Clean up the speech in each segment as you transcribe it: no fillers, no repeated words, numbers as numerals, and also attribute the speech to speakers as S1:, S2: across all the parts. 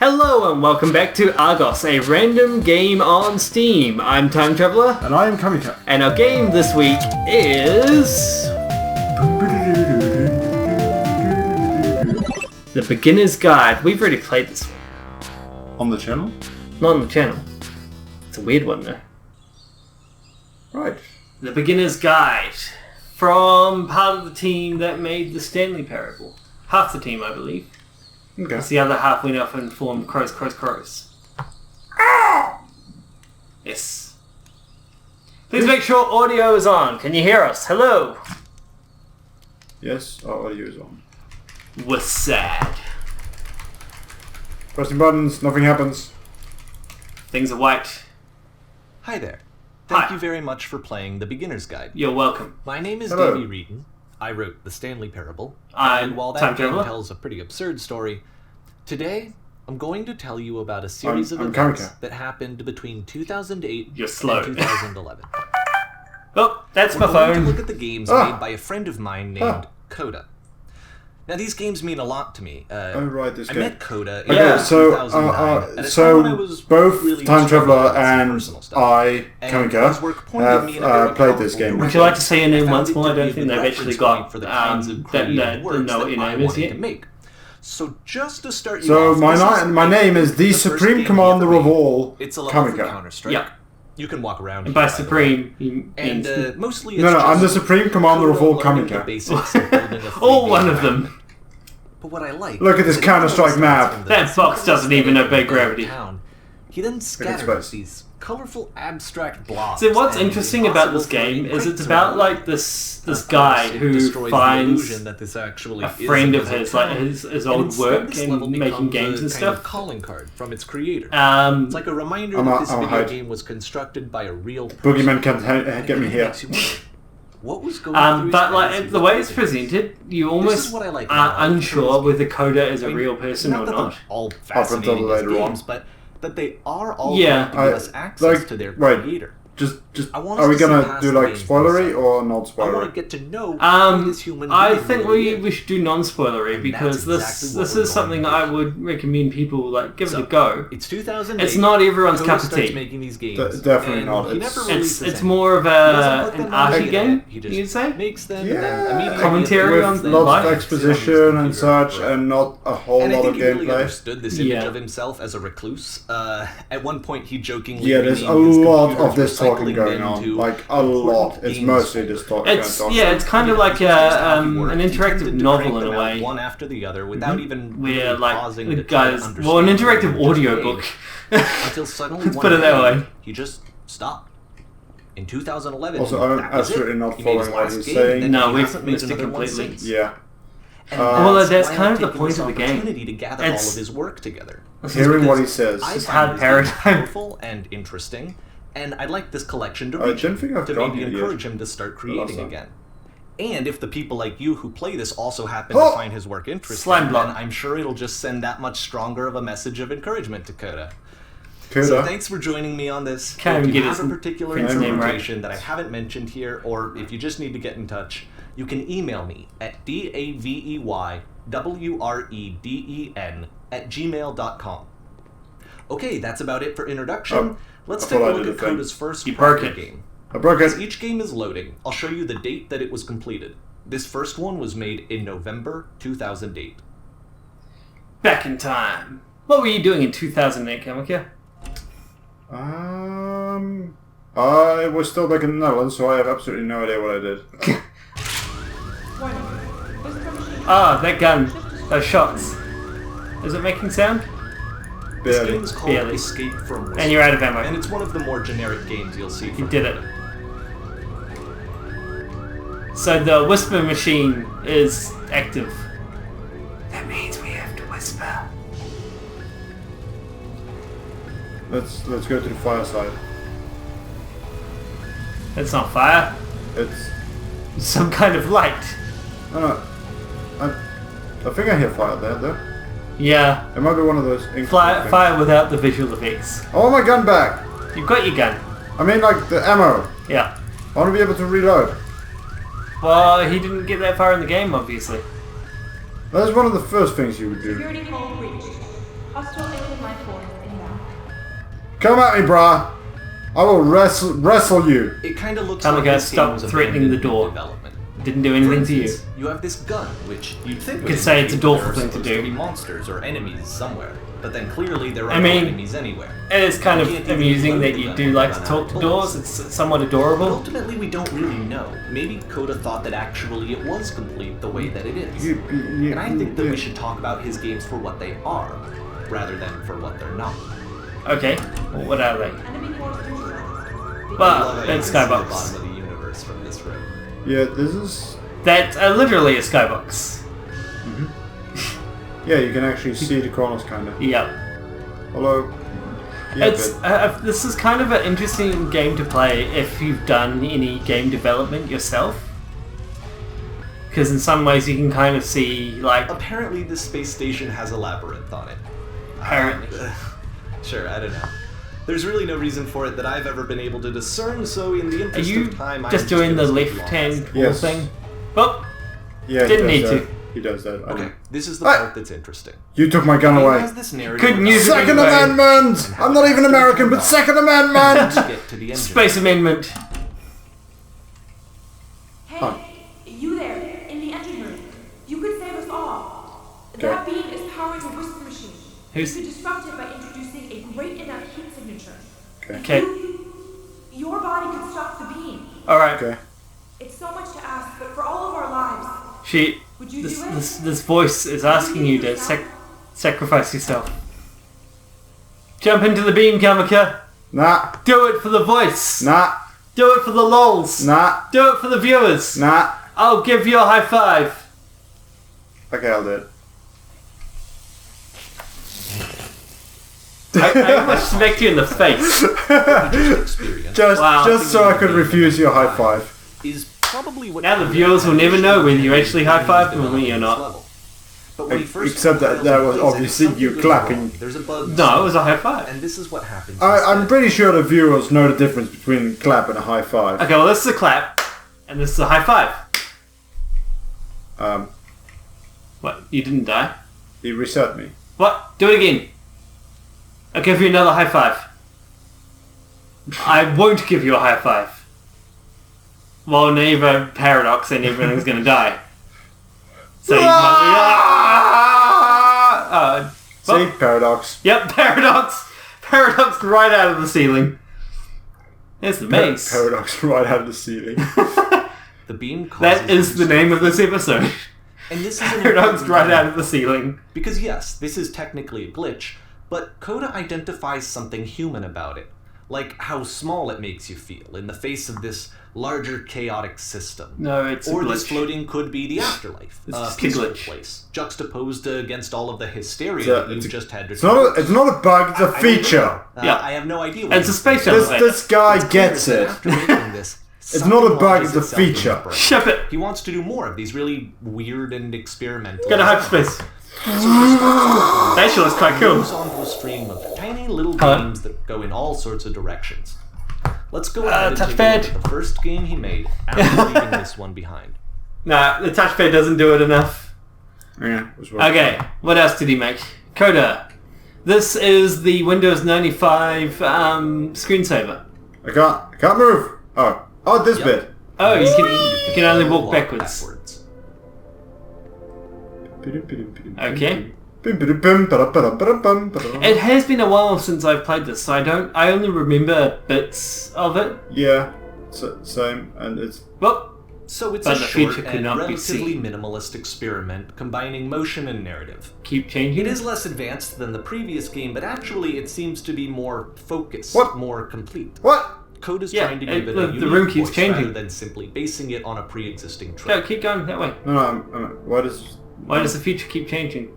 S1: Hello and welcome back to A.R.G.O.S, a random game on Steam. I'm TimeTraveller.
S2: And I am Kamica.
S1: And our game this week is... The Beginner's Guide. We've already played this one.
S2: On the channel?
S1: Not on the channel. It's a weird one though.
S2: Right.
S1: The Beginner's Guide. From part of the team that made the Stanley Parable. Half the team, I believe.
S2: Okay.
S1: Because the other half went off and formed Crows. Yes. Please make sure audio is on. Can you hear us? Hello.
S2: Yes, our audio is on.
S1: We're sad.
S2: Pressing buttons, nothing happens.
S1: Things are white.
S3: Hi there. Thank
S1: Hi.
S3: you very much for playing The Beginner's Guide.
S1: You're welcome.
S3: My name is
S2: Hello.
S3: Wreden. I wrote the Stanley Parable.
S1: I'm
S3: And while that game
S1: TimeTraveller.
S3: tells a pretty absurd story, today I'm going to tell you about a series of
S2: I'm
S3: events
S2: Kamica.
S3: that happened between 2008
S1: You're slow.
S3: and 2011.
S1: Oh, that's my
S3: We're going to
S1: phone.
S3: look at the games made by a friend of mine named Coda. Now, these games mean a lot to me.
S2: Right, this
S3: I
S2: game.
S3: met Coda in
S1: Yeah.
S2: So,
S3: 2009, at a time when I was
S2: both
S3: really
S2: TimeTraveller
S3: struggling with some
S2: and
S3: personal stuff.
S2: I,
S3: And
S2: Kamica,
S3: his work pointed me in a very
S2: have played this
S3: powerful
S2: game.
S1: Would you like to say your name
S3: I
S1: once
S3: found it
S1: more? I
S3: to be
S1: don't
S3: a
S1: think
S3: good
S1: they've actually
S3: reference
S1: got
S3: point for the kinds of creative works
S1: know what your
S3: that I
S1: name is
S3: wanted
S1: yet.
S3: to make. So just to start you
S2: So
S3: off,
S2: my name is the
S3: first
S2: Supreme
S3: game
S2: Commander
S3: we ever
S2: of
S3: made.
S2: all,
S3: It's a level for
S2: Kamica.
S3: Counter-Strike.
S1: Yeah.
S3: You can walk around.
S1: And by
S3: here, the way.
S1: Supreme, he
S3: And
S1: means...
S3: mostly it's
S2: No, I'm the
S3: just
S2: Supreme Commander of all
S3: Coda learning the
S2: Kamica.
S3: basics of building a
S1: all
S3: 3D
S1: one of
S3: environment.
S1: them.
S3: But what I like
S2: Look at this
S3: is that
S2: Counter-Strike
S3: even though
S2: map.
S3: it's in the
S1: That fox doesn't even
S3: aesthetic
S1: obey
S3: of the
S1: gravity.
S3: town, he then
S2: space.
S3: scatters these colorful abstract blobs.
S1: So what's
S3: and
S1: interesting about this
S3: impossible
S1: game
S3: flying
S1: is it's
S3: crates
S1: about
S3: around.
S1: like this
S3: Of
S1: guy
S3: course, it
S1: who
S3: destroys the
S1: finds
S3: illusion that this actually
S1: a
S3: is
S1: friend of
S3: a
S1: his,
S3: town.
S1: like his
S3: And
S1: old
S3: instead
S1: work
S3: this level
S1: in making
S3: becomes
S1: games
S3: a
S1: and
S3: kind of
S1: stuff.
S3: calling card from its creator. It's like a reminder
S2: I'm
S3: that
S2: a-
S3: this
S2: I'm a
S3: video
S2: hide.
S3: game was constructed by a real person.
S2: Boogeyman can't get me
S3: And it
S2: here.
S3: makes you wonder, what was going through his
S1: But
S3: fantasy
S1: like the way it's
S3: life?
S1: presented, you
S3: This
S1: almost
S3: is what I like
S1: are
S3: about it.
S1: unsure whether Coda is
S3: I
S1: a
S3: mean,
S1: real person or
S3: that
S1: not.
S3: they're all
S2: until
S3: fascinating as
S2: later on.
S3: games, but that they are all
S1: Yeah.
S3: going to give us access to their creator.
S2: Just,
S3: I want
S2: are
S3: us
S2: we
S3: to see
S2: gonna
S3: past
S2: do
S3: the
S2: like
S3: games
S2: spoilery
S3: themselves.
S2: or not
S3: I want to
S2: spoilery?
S3: get to know who this human
S1: I
S3: being
S1: think
S3: really
S1: we
S3: is.
S1: should do non-spoilery
S3: And
S1: because
S3: that's
S1: this
S3: exactly what
S1: this
S3: we're
S1: is something
S3: going to
S1: I
S3: do.
S1: would recommend people like give it
S3: So,
S1: a go.
S3: It's 2008.
S1: It's not everyone's
S3: Coda
S1: cup of
S3: starts
S1: tea.
S3: making these games,
S2: Definitely
S3: and
S2: not.
S3: He
S2: It's-
S3: never
S1: It's
S3: releases
S1: it's
S3: any.
S1: more of
S3: He doesn't put
S1: an
S3: them on
S1: arty
S3: the
S1: game.
S3: internet. He just
S1: You'd say
S3: makes them
S2: Yeah,
S3: and then immediately
S1: Commentary
S2: with
S1: on
S2: lots
S1: life.
S2: of exposition and such, and not a whole
S3: And I
S2: lot of
S3: think he really
S2: gameplay.
S3: understood this image
S1: Yeah.
S3: of himself as a recluse. At one point, he jokingly
S2: Yeah, there's a
S3: renamed his
S2: lot
S3: computers
S2: of this talking
S3: recycling
S2: going
S3: bin
S2: on.
S3: to
S2: Like a lot. It's
S3: games
S2: mostly just talking.
S1: It's it's kind of like an interactive novel in a way.
S3: one after the other without even
S1: Where
S3: really
S1: like
S3: pausing
S1: the
S3: to try to
S1: guys,
S3: understand
S1: well, an
S3: the
S1: interactive
S3: language of the
S1: audiobook.
S3: game, until suddenly
S1: Let's
S3: one
S1: put it that
S3: day,
S1: way.
S3: he just stopped. In 2011,
S2: Also, I'm
S3: that was it.
S2: absolutely not
S3: He made his
S2: following what
S3: last
S2: he's
S3: game,
S2: saying.
S3: then
S1: No,
S3: he
S1: we've
S3: hasn't made
S1: missed it
S3: another one
S1: completely.
S3: since.
S2: Yeah.
S3: And
S1: Well, that's
S3: why
S1: kind
S3: I'm
S1: of the
S3: taking
S1: point
S3: this
S1: of the game.
S3: opportunity to gather all
S1: It's-
S3: of his work together.
S2: Hearing what he
S3: Because
S2: says.
S3: I
S1: It's
S3: find
S1: hard
S3: his
S1: paradigm.
S3: games powerful and interesting, and I'd like this collection to
S2: I
S3: reach
S2: don't
S3: him,
S2: think I've
S3: to
S2: gone
S3: maybe
S2: here yet.
S3: encourage him to start creating
S2: time.
S3: again. And if the people like you who play this also happen
S2: Oh!
S3: to find his work interesting,
S1: Slime block.
S3: then I'm sure it'll just send that much stronger of a message of encouragement to Coda.
S2: Coda.
S3: So thanks for joining me on this.
S1: Can't
S3: If
S1: even
S3: you
S1: get
S3: have a
S1: his
S3: particular
S1: friend's name right.
S3: interpretation that I haven't mentioned here, or if you just need to get in touch, you can email me at daveywreden@gmail.com. Okay, that's about it for introduction. Let's
S2: I
S3: take
S2: thought
S3: a
S2: I
S3: look
S2: did
S3: at
S2: a thing.
S3: Coda's first
S1: You broke
S3: proper
S1: it.
S3: game.
S2: I broke
S3: As
S2: it.
S3: each game is loading, I'll show you the date that it was completed. This first one was made in November 2008.
S1: Back in time. What were you doing in 2008, Kamica?
S2: I was still back in the Netherlands, so I have absolutely no idea what I did.
S1: Ah, that gun. Those shots. Is it making sound?
S3: This
S2: Barely.
S3: game is called
S1: Barely.
S3: Escape from Whisper,
S1: And you're out of ammo.
S3: and it's one of the more generic games you'll see
S1: You
S3: from
S1: did it. So the whisper machine is active. That means we have to whisper.
S2: Let's go to the fireside.
S1: It's not fire.
S2: It's
S1: It's some kind of light.
S2: no. I think I hear fire there though.
S1: Yeah.
S2: It might be one of those ink
S1: Fire,
S2: things.
S1: fire without the visual effects.
S2: I want my gun back.
S1: You've got your gun.
S2: I mean, like the ammo.
S1: Yeah.
S2: I want to be able to reload.
S1: Well, he didn't get that far in the game, obviously.
S2: That's one of the first things you would do.
S4: Security call reached. Hostile alien life form inbound.
S2: Come at me, brah. I will wrestle you.
S3: It kind of looks
S1: Kamica,
S3: like this
S1: stop
S3: game was
S1: threatening the
S3: abandoned
S1: door.
S3: Development.
S1: Didn't do anything to you.
S3: instance, you have this gun, which you'd think
S1: You could say it's a
S3: indicate
S1: doorful
S3: there are
S1: thing to
S3: supposed
S1: do.
S3: be monsters or enemies somewhere, but then clearly there are
S1: I
S3: no
S1: mean,
S3: enemies anywhere.
S1: It is kind
S3: You
S1: of
S3: can't even
S1: amusing
S3: load
S1: that
S3: the
S1: you
S3: gun
S1: do
S3: when
S1: like
S3: you
S1: to
S3: run
S1: talk
S3: out
S1: to
S3: of
S1: doors.
S3: bullets.
S1: It's somewhat
S3: But
S1: adorable.
S3: ultimately, we don't really know. Maybe Coda thought that actually it was complete the way that it is. And I think that we should talk about his games for what they are, rather than for what they're not.
S1: Okay, well, what are they?
S4: Enemy force neutralized.
S1: Well,
S3: You
S1: that's
S3: can see the
S1: skybox.
S3: bottom of the universe from this room.
S2: Yeah, this is...
S1: That's literally a skybox.
S2: Yeah, you can actually see the corners, kind of.
S1: Yep.
S2: Hello. Yeah,
S1: It's
S2: but-
S1: this is kind of an interesting game to play if you've done any game development yourself. Because in some ways you can kind of see, like,
S3: Apparently, this space station has a labyrinth on it.
S1: apparently.
S3: Sure, I don't know. There's really no reason for it that I've ever been able to discern, so in the
S1: Are
S3: interest
S1: you
S3: of time, I'm
S1: just doing the
S3: gonna skip
S1: left-hand
S3: along
S1: wall
S2: Yes.
S1: thing? Oh,
S2: yeah, he
S1: didn't
S2: does
S1: need
S2: that.
S1: to.
S2: He does that. I
S3: this. Okay,
S2: don't-
S3: this is the
S2: Hey!
S3: part that's interesting.
S2: You took my gun
S3: It
S2: away.
S3: has this narrative
S1: Couldn't
S3: about
S1: use it
S3: how
S2: Second
S1: anyway.
S2: Amendment!
S3: and how
S2: I'm not
S3: it
S2: even
S3: has to be
S2: American, but
S3: turned
S2: Second
S3: on
S2: Amendment!
S3: to get to the engine.
S1: Space Amendment.
S4: Hey,
S2: Huh.
S4: you there, in the engine room. You could save us all.
S2: Okay.
S4: That beam is powering the whisper machine.
S1: Who's-
S4: You could disrupt it by introducing a great enough heat signature.
S1: Okay.
S4: Your body could stop the beam.
S1: Alright.
S2: Okay.
S4: It's so much to ask, but for all of our lives, would you
S1: This,
S4: do it?
S1: this voice is asking you to sacrifice yourself. Jump into the beam, Kamica.
S2: Nah.
S1: Do it for the voice.
S2: Nah.
S1: Do it for the lols.
S2: Nah.
S1: Do it for the viewers.
S2: Nah.
S1: I'll give you a high five.
S2: Okay, I'll do it.
S1: I almost smacked you in the face.
S3: Experience
S2: Just so I could refuse your high five.
S3: is probably what
S1: Now the viewers will never know whether you actually high-fived with me or not.
S3: But when he first
S2: Except that
S3: compiles
S2: was
S3: and plays it,
S2: obviously
S3: something
S2: you
S3: goes
S2: clapping.
S3: wrong. There's a bug.
S1: No, it was a high five.
S3: And this is what happens.
S2: I'm
S3: instead.
S2: pretty sure the viewers know the difference between clap and a high five.
S1: Okay, well this is a clap, and this is a high five. What? You didn't die?
S2: He reset me.
S1: What? Do it again. I'll give you another high five. I won't give you a high five. Well, now you've a paradox and everything's gonna die. So you might
S2: See? Paradox.
S1: Yep, paradox. Paradox right out of the ceiling. There's the maze.
S2: Paradox right out of the ceiling.
S3: The beam causes
S1: That is the name of this episode.
S3: And this is an
S1: Paradox
S3: important
S1: right
S3: point.
S1: out of the ceiling.
S3: Because yes, this is technically a glitch, but Coda identifies something human about it. Like how small it makes you feel in the face of this larger chaotic system.
S1: No, it's a
S3: Or this
S1: glitch.
S3: floating could be the afterlife,
S1: It's
S3: a
S1: just a
S3: peaceful
S1: glitch.
S3: place, juxtaposed against all of the hysteria
S2: So
S3: that you
S2: it's a-
S3: just had to
S2: It's not a bug, it's a feature.
S1: Yeah.
S3: I have no idea what
S1: It's a
S3: he's
S1: space
S3: doing.
S1: elevator.
S2: This guy
S3: It's clear
S2: gets
S3: that
S2: it.
S3: after making this,
S2: It's not a
S3: something
S2: bug,
S3: lodges
S2: it's a
S3: itself in his
S2: feature.
S3: brain.
S1: Ship it.
S3: He wants to do more of these really weird and experimental.
S1: Go to hyperspace.
S3: So he starts
S1: That sure looks quite cool.
S3: moves onto a stream of tiny little
S1: Huh?
S3: games that go in all sorts of directions. Let's go ahead and take a
S1: touchpad.
S3: look at the first game he made after leaving this one behind.
S1: Nah, the touchpad doesn't do it enough.
S2: Yeah, it was wrong.
S1: Okay, what else did he make? Coda. This is the Windows 95 screensaver.
S2: I can't move. Oh, this
S3: Yep.
S2: bit.
S1: Oh, you can only walk backwards. Okay. It has been a while since I've played this, so I only remember bits of it.
S2: Yeah, same, and it's
S1: Well,
S3: So it's
S1: But
S3: a
S1: the
S3: short
S1: feature could
S3: and
S1: not be
S3: relatively
S1: seen.
S3: minimalist experiment combining motion and narrative.
S1: keep changing.
S3: It is less advanced than the previous game, but actually it seems to be more focused,
S2: What?
S3: more complete.
S2: what?
S3: Coda's
S1: Yeah,
S3: trying to give it
S1: the
S3: a unique
S1: room keeps
S3: voice
S1: changing.
S3: rather than simply basing it on a pre-existing
S1: Go,
S3: trope.
S1: keep going that way.
S2: No, what is?
S1: Why does the future keep changing?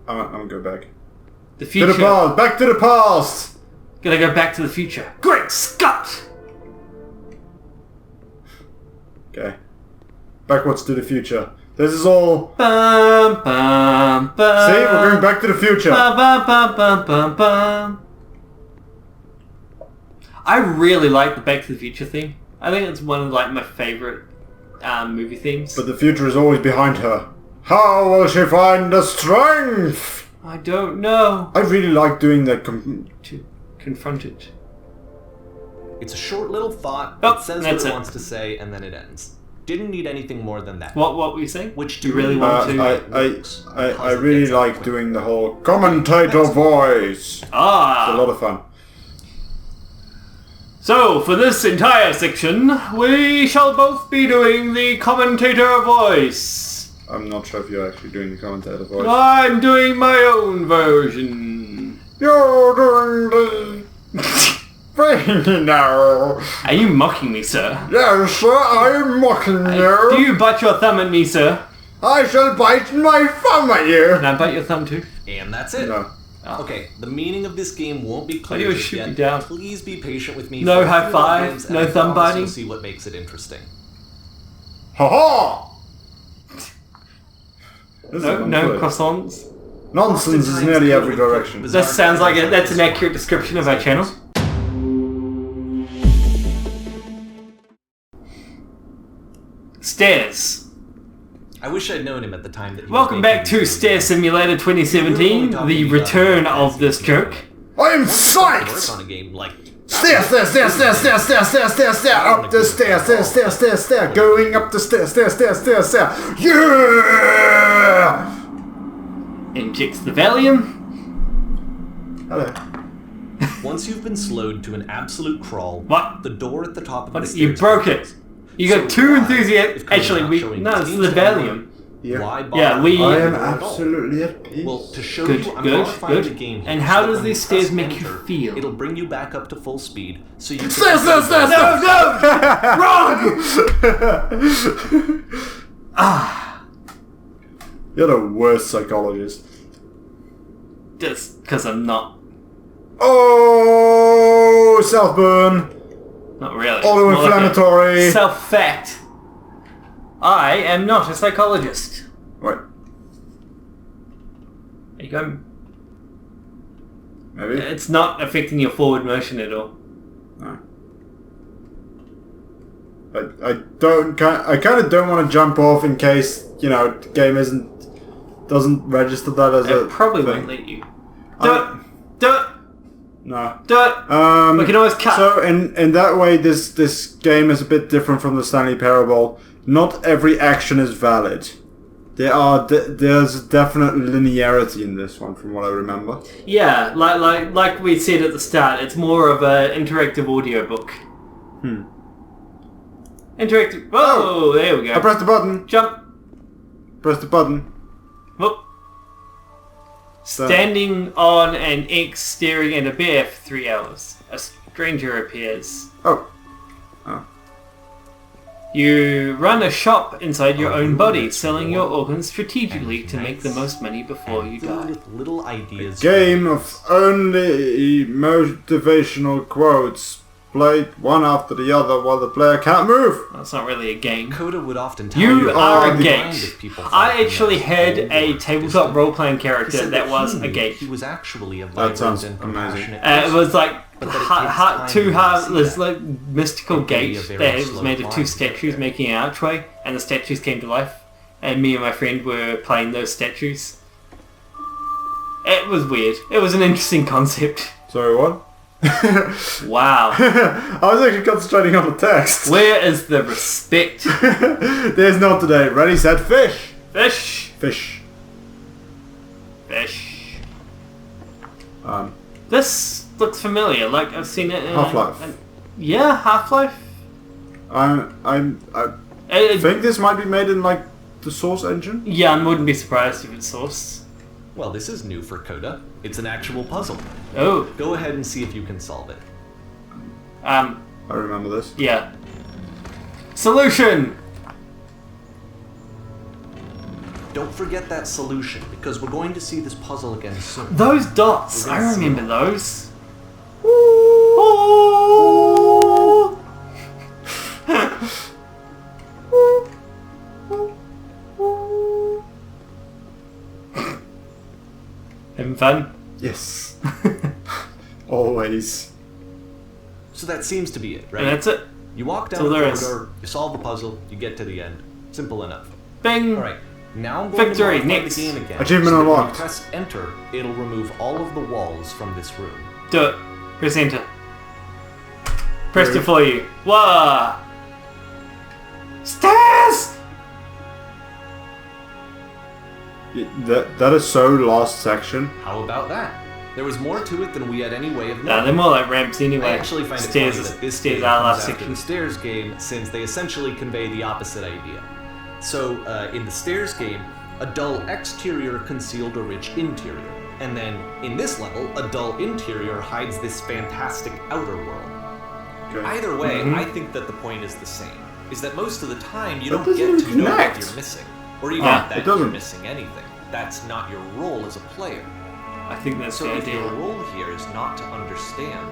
S2: I'm gonna go back.
S1: The
S2: To
S1: future.
S2: the past. Back to the past.
S1: Gonna go back to the future. Great Scott!
S2: Okay. Backwards to the future. This is all.
S1: Bum, bum, bum.
S2: See, we're going back to the future.
S1: Bum, bum, bum, bum, bum, bum. I really like the Back to the Future theme. I think it's one of my favorite movie themes.
S2: But the future is always behind her. How will she find the strength?
S1: I don't know.
S2: I really like doing the
S1: To confront it.
S3: It's a short little thought.
S1: Oh,
S3: it says what
S1: that's
S3: it
S1: it.
S3: wants to say, and then it ends. Didn't need anything more than that.
S1: What were you saying?
S3: Which
S1: do you really want to?
S2: I really like doing the whole commentator voice. It's a lot of fun.
S1: So, for this entire section, we shall both be doing the commentator voice.
S2: I'm not sure if you're actually doing the commentator voice.
S1: I'm doing my own version.
S2: You're doing the thing now.
S1: Are you mocking me, sir?
S2: Yes, sir, I am mocking you.
S1: Do you bite your thumb at me, sir?
S2: I shall bite my thumb at you.
S1: Can I bite your thumb too?
S3: And that's it.
S2: No.
S3: Okay, the meaning of this game won't be clear
S1: you
S3: just
S1: shoot me
S3: yet.
S1: down.
S3: Please be patient with me.
S1: No
S3: for a
S1: high
S3: few
S1: five,
S3: games,
S1: no
S3: and I
S1: thumb
S3: promise
S1: biting.
S3: You'll see what makes it interesting.
S2: Ha ha!
S1: No croissants.
S2: Nonsense is nearly every direction.
S1: That sounds like that's an accurate description of our channel. Stairs.
S3: I wish I'd known him at the time that he
S1: Welcome
S3: was
S1: back
S3: making
S1: to
S3: these
S1: Stair
S3: videos.
S1: Simulator 2017, the return of this joke.
S2: I am
S3: Work
S2: psyched!
S3: on a game like
S2: Stair, up the stairs, going up the stairs, yeah!
S1: Injects the Valium.
S2: Hello.
S3: Once you've been slowed to an absolute crawl,
S1: What?
S3: the door at the top of the
S1: What?
S3: stairs.
S1: You broke it. You got
S3: So
S1: too
S3: why,
S1: enthusiastic.
S3: if Coda's
S1: Actually,
S3: not
S1: we
S3: showing
S1: no, this is
S3: teams
S1: the
S3: to anyone,
S1: Valium.
S2: Yeah.
S3: Why bother
S1: Yeah, we-
S3: with
S2: I
S3: the
S2: am
S3: door at all?
S2: absolutely at peace.
S3: Well, to show
S1: Good,
S3: you, I'm
S1: good,
S3: modifying
S1: good.
S3: the game here.
S1: And
S3: so
S1: how
S3: that
S1: does
S3: when
S1: these
S3: you
S1: stairs
S3: press
S1: make you
S3: enter,
S1: feel?
S3: It'll bring you back up to full speed, so you can...
S2: Stairs! Wrong! You're the worst psychologist.
S1: Just because I'm not.
S2: Oh, self-burn.
S1: Not really.
S2: Auto-inflammatory.
S1: Self-fact. I am not a psychologist.
S2: Right.
S1: There you go.
S2: Maybe.
S1: It's not affecting your forward motion at all.
S2: No. I kind of don't want to jump off in case, you know, the game doesn't register that as a
S1: It probably
S2: thing.
S1: won't let you. Do it! Do it!
S2: No.
S1: Do it! We can always cut.
S2: So in that way, this game is a bit different from the Stanley Parable. Not every action is valid. There's a definite linearity in this one, from what I remember.
S1: Yeah, like we said at the start, it's more of an interactive audiobook. Interactive. Whoa! There we go.
S2: I pressed the button.
S1: Jump.
S2: Press the button.
S1: Whoop. Standing on an X staring at a bear for 3 hours. A stranger appears.
S2: Oh.
S1: You run a shop inside your own body, selling your organs strategically to make the most money before you
S3: Filled
S1: die.
S3: with little ideas.
S2: Game of only motivational quotes. Played one after the other while the player can't move.
S1: That's not really a game.
S3: Coda would often tell
S1: You are a
S2: the
S1: gate.
S3: if people thought
S1: I
S3: he
S1: actually
S3: was
S1: had
S3: old
S1: a
S3: or
S1: tabletop
S3: distant.
S1: role-playing
S3: He
S1: character
S3: said
S1: that was
S3: he
S1: a
S3: knew
S1: gate.
S3: He was actually a
S2: That
S3: vibrant
S2: sounds
S3: and
S2: amazing.
S3: compassionate
S1: It
S3: person.
S1: was like
S3: But that it takes time
S1: two
S3: to
S1: half.
S3: see
S1: There's
S3: that.
S1: like mystical
S3: It can be
S1: gate
S3: a very
S1: that was
S3: slow
S1: made of
S3: climb
S1: two
S3: to get
S1: statues
S3: there.
S1: making an archway, and the statues came to life. And me and my friend were playing those statues. It was weird. It was an interesting concept.
S2: Sorry, what?
S1: Wow.
S2: I was actually concentrating on the text.
S1: Where is the respect?
S2: There's none today. Ready, set, fish.
S1: Fish.
S2: Fish.
S1: Fish. This looks familiar. Like I've seen it in
S2: Half-Life.
S1: Yeah, Half-Life.
S2: I
S1: It-
S2: think this might be made in like the Source engine.
S1: Yeah, I wouldn't be surprised if it's sourced.
S3: Well, this is new for Coda. It's an actual puzzle.
S1: Oh.
S3: Go ahead and see if you can solve it.
S2: I remember this.
S1: Yeah. Solution!
S3: Don't forget that solution, because we're going to see this puzzle again soon.
S1: Those dots!
S3: We're
S1: I
S3: gonna see
S1: remember
S3: them.
S1: those. Ooh. Having fun?
S2: Yes. Always.
S3: So that seems to be it, right?
S1: And that's it.
S3: You walk down
S1: So
S3: the
S1: there is-
S3: corridor, you solve the puzzle, you get to the end. Simple enough.
S1: Bing!
S3: Alright, Now I'm going
S1: Victory,
S3: to modify
S1: next.
S3: the game again.
S2: Achievement
S3: so that when you
S2: unlocked.
S3: press enter, it'll remove all of the walls from this room.
S1: Do it. Press enter. Pressed
S2: Rude.
S1: it for you. Whoa! Stairs!
S2: That is so last section.
S3: How about that? There was more to it than we had any way of
S1: No,
S3: knowing.
S1: they're more like ramps anyway.
S3: I actually find it
S1: stairs,
S3: funny that this
S1: stairs
S3: game
S1: are
S3: comes
S1: last
S3: after
S1: section.
S3: the Stairs game, since they essentially convey the opposite idea. So, in the Stairs game, a dull exterior concealed a rich interior. And then, in this level, a dull interior hides this fantastic outer world.
S2: Okay.
S3: Either way,
S1: Mhm.
S3: I think that the point is the same. Is that most of the time you
S2: That
S3: don't
S2: doesn't
S3: get to
S2: even
S3: know what
S2: connect.
S3: you're missing. Or even
S1: Yeah,
S3: that
S2: it
S3: you're
S2: doesn't.
S3: missing anything. That's not your role as a player.
S1: I think that's
S3: So
S1: the
S3: if your
S1: idea.
S3: role here is not to understand,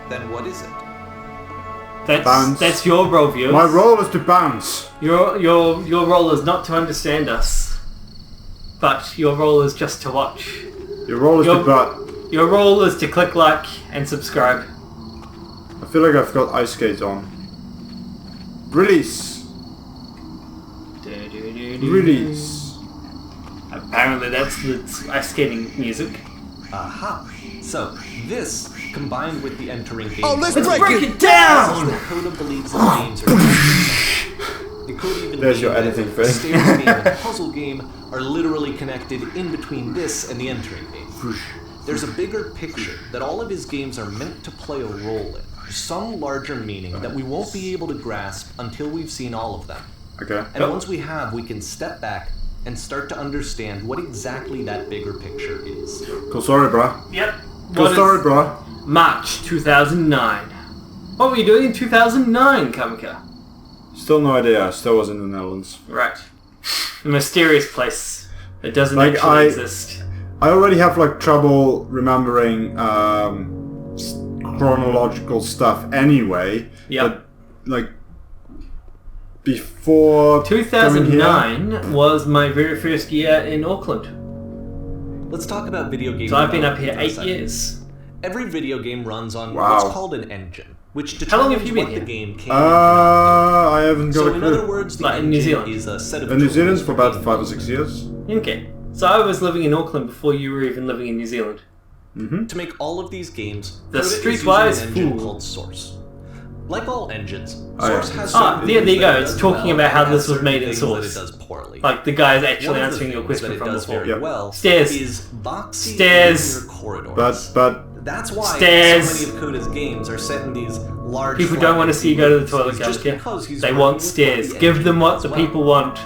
S3: then what is it?
S2: Bounce.
S1: That's your role, viewers.
S2: My role is to bounce.
S1: Your role is not to understand us, but your role is just to watch.
S2: Your role is to
S1: Your-
S2: butt.
S1: Your role is to click like and subscribe.
S2: I feel like I've got ice skates on. Release. Release.
S1: Apparently that's the ice skating music.
S3: Aha! So, this, combined with the entering game...
S5: Oh, let's
S1: Let's
S5: break
S1: break
S5: it
S1: it down!
S3: that Coda believes his games are It could even
S2: There's
S3: be
S2: your
S3: that
S2: editing
S3: the
S2: thing.
S3: Stairs game and the puzzle game are literally connected in between this and the entering game. There's a bigger picture that all of his games are meant to play a role in. Some larger meaning that we won't be able to grasp until we've seen all of them.
S2: Okay.
S3: And once we have, we can step back and start to understand what exactly that bigger picture is.
S2: Cool story, bro.
S1: Yep.
S2: Cool
S1: What
S2: story,
S1: is
S2: bro.
S1: March 2009. What were you doing in 2009, Kamica?
S2: Still no idea. I still was in the Netherlands.
S1: Right. A mysterious place that doesn't
S2: Like,
S1: actually exist.
S2: I already have like trouble remembering chronological stuff anyway.
S1: Yep.
S2: But, like before coming here-
S1: 2009 was my very first year in Auckland.
S3: Let's talk about video game
S1: So I've been up
S3: development
S1: here
S3: for a
S1: 8
S3: second.
S1: years.
S3: Every video game runs on
S2: Wow.
S3: what's called an engine, which
S1: How long
S3: determines
S1: have you been
S3: what the
S1: here?
S3: game can
S2: I haven't got
S3: So
S2: a
S3: in
S2: clue.
S3: other words, the
S1: Like in New
S3: engine
S1: Zealand?
S3: is a set of
S2: In New
S3: tools
S2: Zealand for about
S3: game
S2: 5 or 6 years.
S1: Okay. So I was living in Auckland before you were even living in New Zealand.
S2: Mm-hmm.
S3: To make all of these games,
S1: The
S3: Coda is
S1: streetwise
S3: using an engine
S1: fool.
S3: called Source. Like all engines,
S2: Oh,
S3: Source
S2: yeah.
S3: has
S1: Ah,
S3: certain
S1: there you
S3: things
S1: go,
S3: that it
S1: it's
S3: does
S1: talking
S3: well,
S1: about how
S3: and
S1: this
S3: has
S1: was
S3: certain
S1: made in
S3: things
S1: Source.
S3: that it does poorly.
S1: Like the guy's actually
S3: One of the
S1: answering your
S3: things
S1: question
S3: that it
S1: from
S3: does
S1: before.
S3: very
S2: Yep.
S3: well
S1: Stairs.
S3: is boxy
S1: Stairs.
S3: linear corridors.
S2: But
S3: That's why
S1: Stairs.
S3: so many of Coda's games are set in these large.
S1: People don't want to see you go to the toilet,
S3: It's just
S1: Kamica.
S3: because he's
S1: They
S3: working
S1: want
S3: with
S1: stairs.
S3: the
S1: Give
S3: engine
S1: them what
S3: as
S1: the
S3: well.
S1: people want.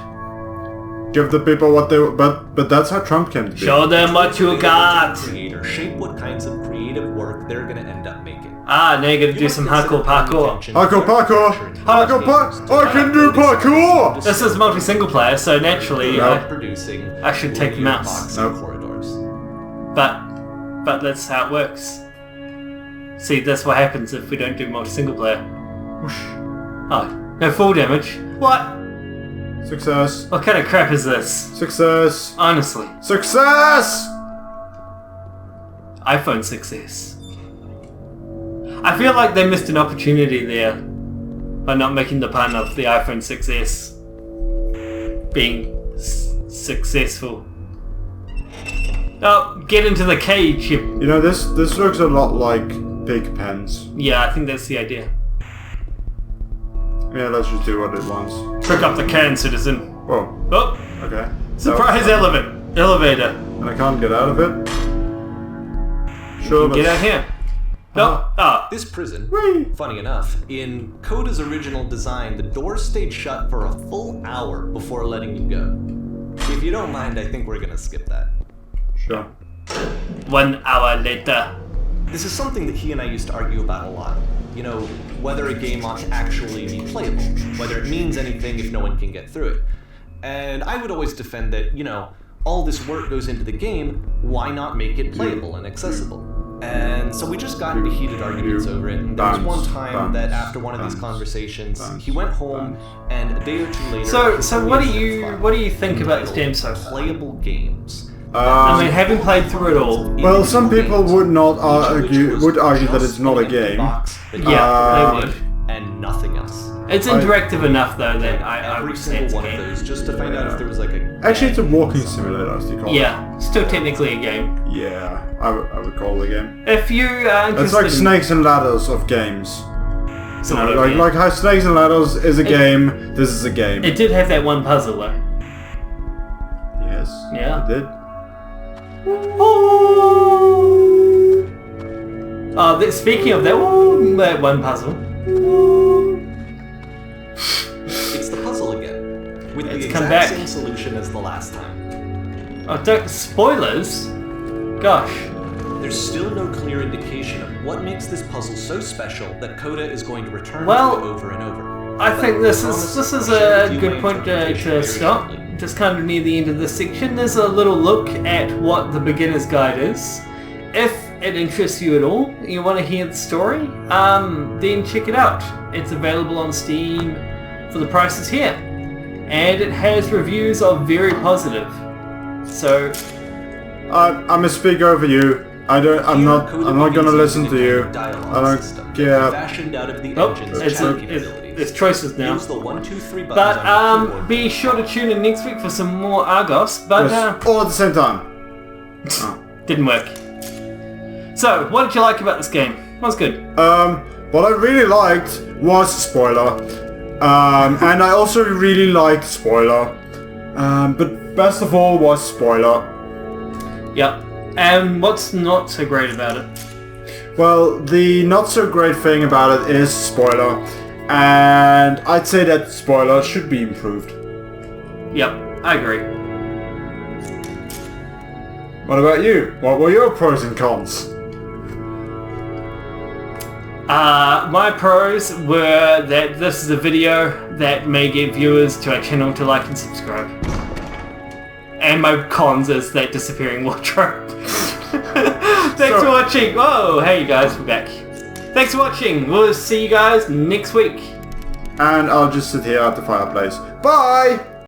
S2: give the people what they but that's how Trump came to be.
S1: Show them what
S3: They're
S1: you
S3: able to
S1: got.
S3: create or shape what kinds of creative work they're going to end up making.
S1: Ah, now you're gonna
S3: You
S1: do
S3: might
S1: some
S3: consider
S1: hardcore parkour.
S3: attention
S2: Hardcore
S3: to
S2: parkour!
S3: structure in
S2: Hardcore
S3: games
S2: parkour!
S3: to
S2: I can do
S3: develop
S2: parkour!
S1: This is multi-single player, so naturally,
S2: No.
S3: producing
S1: I should take the
S3: linear
S1: mouse.
S3: boxy
S2: Nope.
S3: corridors.
S1: but that's how it works. See, that's what happens if we don't do multi-single player. Whoosh. Oh, no fall damage. What?
S2: Success!
S1: What kind of crap is this?
S2: Success!
S1: Honestly,
S2: Success!
S1: iPhone 6S. I feel like they missed an opportunity there by not making the pun of the iPhone 6S being successful. Oh, get into the cage, you...
S2: You know, this looks a lot like pig pens.
S1: Yeah, I think that's the idea.
S2: Yeah, let's just do what it wants.
S1: Pick up the can, citizen.
S2: Whoa,
S1: Oh,
S2: okay.
S1: surprise elevator.
S2: And I can't get out of it? Sure,
S1: Get out here. No, ah,
S3: This prison,
S2: Whee!
S3: funny enough, in Coda's original design, the doors stayed shut for a full hour before letting you go. If you don't mind, I think we're gonna skip that.
S2: Sure.
S1: 1 hour later.
S3: This is something that he and I used to argue about a lot. You know, whether a game ought to actually be playable, whether it means anything if no one can get through it. And I would always defend that, you know, all this work goes into the game, why not make it playable and accessible? And so we just got into heated arguments over it, and there was one time that after one of these conversations, he went home, and a day or two later...
S1: So what do you think about this game so far?
S3: Playable games.
S1: I mean, having played through it all,
S2: Well, some people would argue that it's not a game.
S1: Yeah, they would.
S3: And nothing else.
S1: It's interactive enough though that I
S3: Every
S1: would say it's
S3: single
S1: a
S3: one of
S1: game.
S3: those, just to find out if there was like a...
S2: Actually, it's a walking simulator, as they call it.
S1: Yeah, still technically a game.
S2: Yeah, I would call it a game.
S1: If you are interested
S2: It's like Snakes and Ladders of games.
S1: Sort of, yeah.
S2: Like how Snakes and Ladders is a game, this is a game.
S1: It did have that one puzzle though.
S2: Yes,
S1: Yeah.
S2: it did.
S1: Speaking of that one puzzle.
S3: It's the puzzle again, with
S1: It's
S3: the
S1: come
S3: exact
S1: back.
S3: same solution as the last time.
S1: Oh, don't spoilers. Gosh.
S3: There's still no clear indication of what makes this puzzle so special that Coda is going to return
S1: Well,
S3: to it over and over.
S1: I think this is a good point to stop.
S3: Shortly.
S1: Just kind of near the end of this section, there's a little look at what the beginner's guide is. If it interests you at all, you want to hear the story, then check it out. It's available on Steam for the prices here, and it has reviews of very positive. So
S2: I'm gonna speak over you. I'm not gonna listen to you. I don't care.
S3: Fashioned out of the
S1: oh,
S3: engine's
S1: it's
S3: chat capabilities.
S1: there's choices now.
S3: Use the 1, 2, 3 buttons
S1: But
S3: on your keyboard.
S1: be sure to tune in next week for some more A.R.G.O.S. But
S2: Yes, all at the same time. Oh.
S1: didn't work. So, what did you like about this game? What was good?
S2: What I really liked was spoiler. And I also really liked spoiler. But best of all was spoiler.
S1: Yep. And what's not so great about it?
S2: Well, the not so great thing about it is spoiler. And I'd say that spoiler should be improved.
S1: Yep, I agree.
S2: What about you? What were your pros and cons?
S1: My pros were that this is a video that may get viewers to our channel to like and subscribe. And my cons is that disappearing wardrobe. Thanks for watching. Whoa, hey you guys, we're back. Thanks for watching. We'll see you guys next week.
S2: And I'll just sit here at the fireplace. Bye!